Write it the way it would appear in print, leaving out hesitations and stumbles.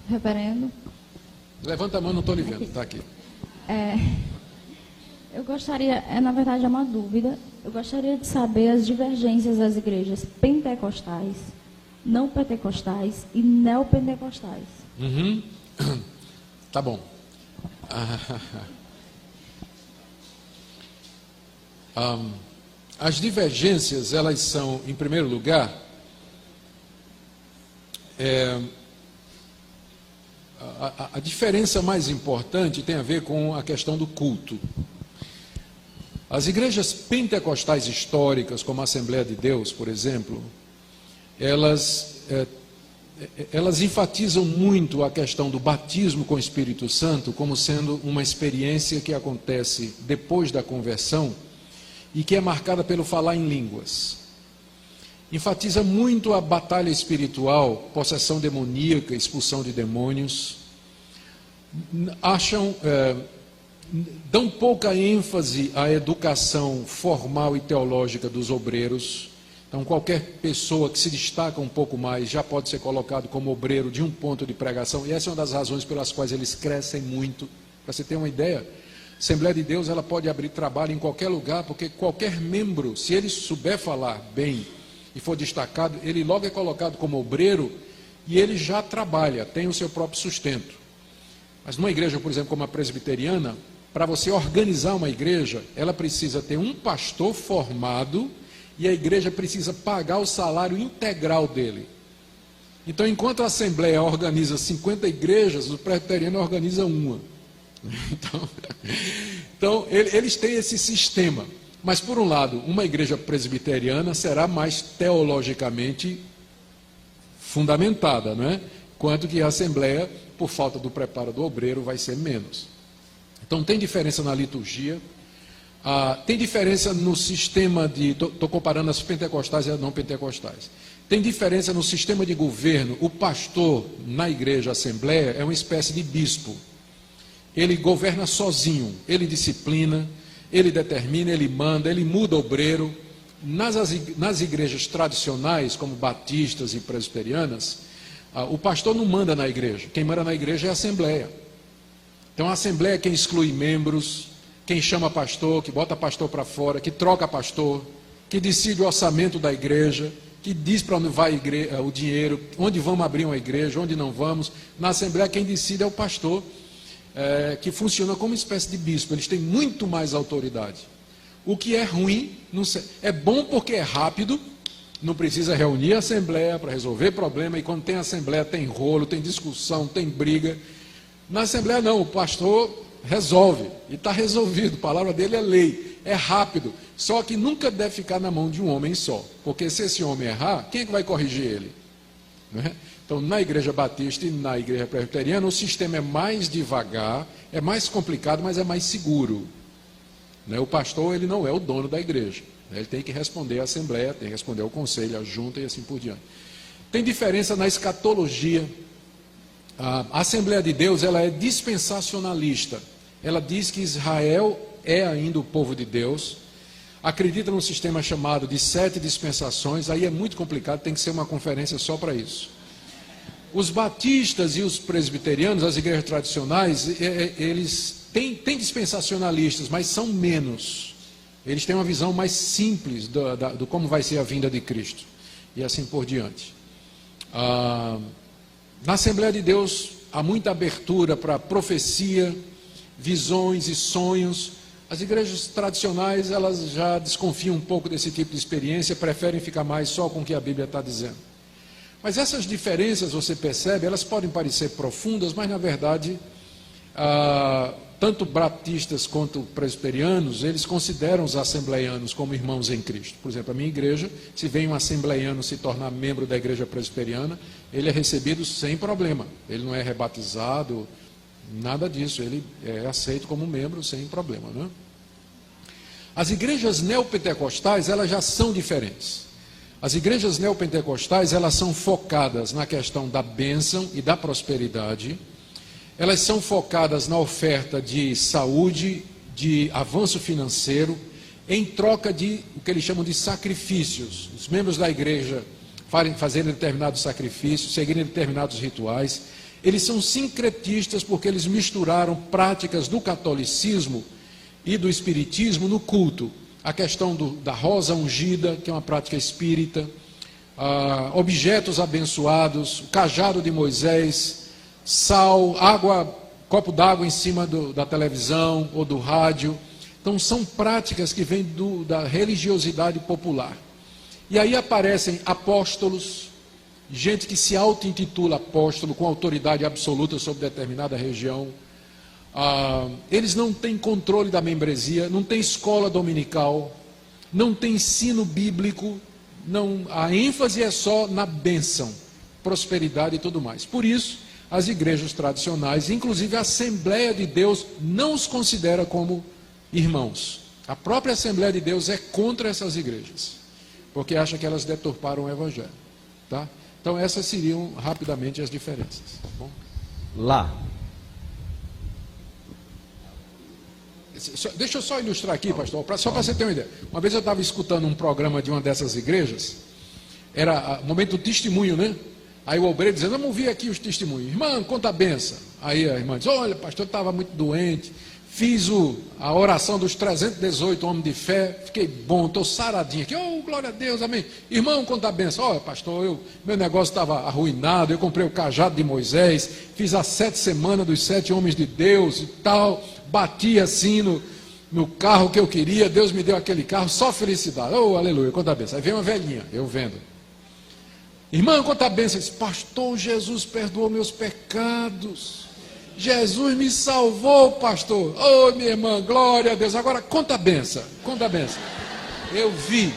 Reverendo, Levanta a mão, não estou lhe vendo. Está aqui. eu gostaria, na verdade é uma dúvida, eu gostaria de saber as divergências das igrejas pentecostais, não pentecostais e neopentecostais. Uhum. Tá bom. As divergências, elas são, em primeiro lugar, a diferença mais importante tem a ver com a questão do culto. As igrejas pentecostais históricas, como a Assembleia de Deus, por exemplo, elas enfatizam muito a questão do batismo com o Espírito Santo como sendo uma experiência que acontece depois da conversão e que é marcada pelo falar em línguas. Enfatiza muito a batalha espiritual, possessão demoníaca, expulsão de demônios. Dão pouca ênfase à educação formal e teológica dos obreiros. Então, qualquer pessoa que se destaca um pouco mais já pode ser colocado como obreiro de um ponto de pregação. E essa é uma das razões pelas quais eles crescem muito. Para você ter uma ideia, a Assembleia de Deus ela pode abrir trabalho em qualquer lugar, porque qualquer membro, se ele souber falar bem e for destacado, ele logo é colocado como obreiro e ele já trabalha, tem o seu próprio sustento. Mas numa igreja, por exemplo, como a presbiteriana, para você organizar uma igreja, ela precisa ter um pastor formado e a igreja precisa pagar o salário integral dele. Então, enquanto a Assembleia organiza 50 igrejas, o presbiteriano organiza uma. Então, eles têm esse sistema. Mas, por um lado, uma igreja presbiteriana será mais teologicamente fundamentada, não é? Enquanto que a Assembleia, por falta do preparo do obreiro, vai ser menos. Então, tem diferença na liturgia, tem diferença no sistema de... Estou comparando as pentecostais e as não pentecostais. Tem diferença no sistema de governo. O pastor, na igreja Assembleia, é uma espécie de bispo. Ele governa sozinho, ele disciplina, ele determina, ele manda, ele muda obreiro. Nas igrejas tradicionais, como batistas e presbiterianas, o pastor não manda na igreja. Quem manda na igreja é a Assembleia. Então a Assembleia é quem exclui membros, quem chama pastor, que bota pastor para fora, que troca pastor, que decide o orçamento da igreja, que diz para onde vai o dinheiro, onde vamos abrir uma igreja, onde não vamos. Na Assembleia quem decide é o pastor, que funciona como uma espécie de bispo. Eles têm muito mais autoridade. O que é ruim, é bom porque é rápido, não precisa reunir a Assembleia para resolver problema, e quando tem Assembleia tem rolo, tem discussão, tem briga. Na Assembleia não, o pastor resolve, e está resolvido, a palavra dele é lei, é rápido, só que nunca deve ficar na mão de um homem só, porque se esse homem errar, quem é que vai corrigir ele? Não é? Então, na igreja batista e na igreja presbiteriana, o sistema é mais devagar, é mais complicado, mas é mais seguro. Né? O pastor, ele não é o dono da igreja, né? Ele tem que responder à Assembleia, tem que responder ao conselho, à junta e assim por diante. Tem diferença na escatologia. A Assembleia de Deus, ela é dispensacionalista. Ela diz que Israel é ainda o povo de Deus, acredita num sistema chamado de 7 dispensações, aí é muito complicado, tem que ser uma conferência só para isso. Os batistas e os presbiterianos, as igrejas tradicionais, eles têm dispensacionalistas, mas são menos. Eles têm uma visão mais simples do como vai ser a vinda de Cristo, e assim por diante. Na Assembleia de Deus, há muita abertura para profecia, visões e sonhos. As igrejas tradicionais, elas já desconfiam um pouco desse tipo de experiência, preferem ficar mais só com o que a Bíblia está dizendo. Mas essas diferenças, você percebe, elas podem parecer profundas, mas na verdade, tanto batistas quanto presbiterianos, eles consideram os assembleianos como irmãos em Cristo. Por exemplo, a minha igreja, se vem um assembleiano se tornar membro da igreja presbiteriana, ele é recebido sem problema. Ele não é rebatizado, nada disso, ele é aceito como membro sem problema, né? As igrejas neopentecostais, elas já são diferentes. As igrejas neopentecostais, elas são focadas na questão da bênção e da prosperidade. Elas são focadas na oferta de saúde, de avanço financeiro, em troca de o que eles chamam de sacrifícios. Os membros da igreja fazerem determinados sacrifícios, seguirem determinados rituais. Eles são sincretistas porque eles misturaram práticas do catolicismo e do espiritismo no culto. A questão da rosa ungida, que é uma prática espírita, objetos abençoados, o cajado de Moisés, sal, água, copo d'água em cima da televisão ou do rádio. Então são práticas que vêm da religiosidade popular. E aí aparecem apóstolos, gente que se auto-intitula apóstolo, com autoridade absoluta sobre determinada região. Eles não têm controle da membresia, não tem escola dominical, não tem ensino bíblico, a ênfase é só na bênção, prosperidade e tudo mais. Por isso, as igrejas tradicionais, inclusive a Assembleia de Deus, não os considera como irmãos. A própria Assembleia de Deus é contra essas igrejas, porque acha que elas deturparam o Evangelho. Tá? Então essas seriam rapidamente as diferenças. Tá bom? Lá. Deixa eu só ilustrar aqui, pastor, só para você ter uma ideia. Uma vez eu estava escutando um programa de uma dessas igrejas, era o momento do testemunho, né? Aí o obreiro dizendo, vamos ouvir aqui os testemunhos. Irmã, conta a benção. Aí a irmã diz, olha, pastor, eu estava muito doente, fiz a oração dos 318 homens de fé, fiquei bom, estou saradinho aqui, oh, glória a Deus, amém. Irmão, conta a benção. Olha, pastor, meu negócio estava arruinado, eu comprei o cajado de Moisés, fiz as 7 semanas dos 7 homens de Deus e tal, bati assim no carro que eu queria, Deus me deu aquele carro, só felicidade. Oh, aleluia, conta a benção. Aí vem uma velhinha, eu vendo. Irmã, conta a benção. Diz, pastor, Jesus perdoou meus pecados. Jesus me salvou, pastor. Oh, minha irmã, glória a Deus. Agora conta a benção, conta a benção. Eu vi.